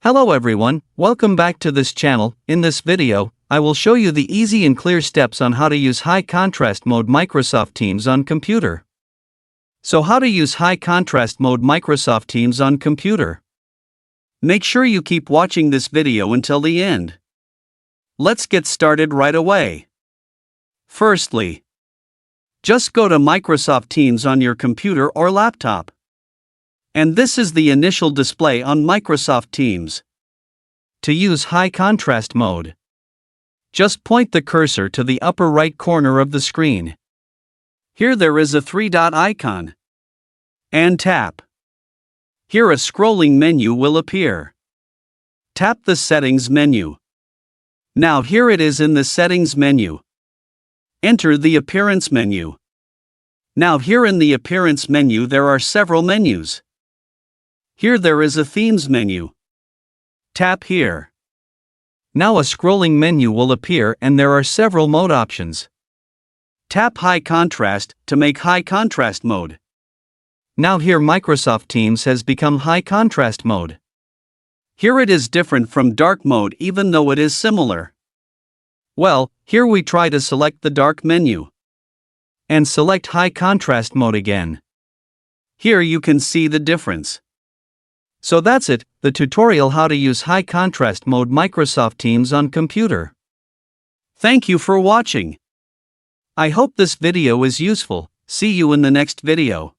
Hello everyone, welcome back to this channel. In this video, I will show you the easy and clear steps on how to use high contrast mode Microsoft Teams on computer. So how to use high contrast mode Microsoft Teams on computer? Make sure you keep watching this video until the end. Let's get started right away. Firstly, just go to Microsoft Teams on your computer or laptop. And this is the initial display on Microsoft Teams. To use high contrast mode, just point the cursor to the upper right corner of the screen. Here there is a three-dot icon. And tap. Here a scrolling menu will appear. Tap the Settings menu. Now here it is in the Settings menu. Enter the Appearance menu. Now here in the Appearance menu there are several menus. Here there is a Themes menu. Tap here. Now a scrolling menu will appear and there are several mode options. Tap High Contrast to make high contrast mode. Now here Microsoft Teams has become high contrast mode. Here it is different from dark mode even though it is similar. Well, here we try to select the dark menu. And select high contrast mode again. Here you can see the difference. So that's it, the tutorial how to use high contrast mode Microsoft Teams on computer. Thank you for watching. I hope this video is useful. See you in the next video.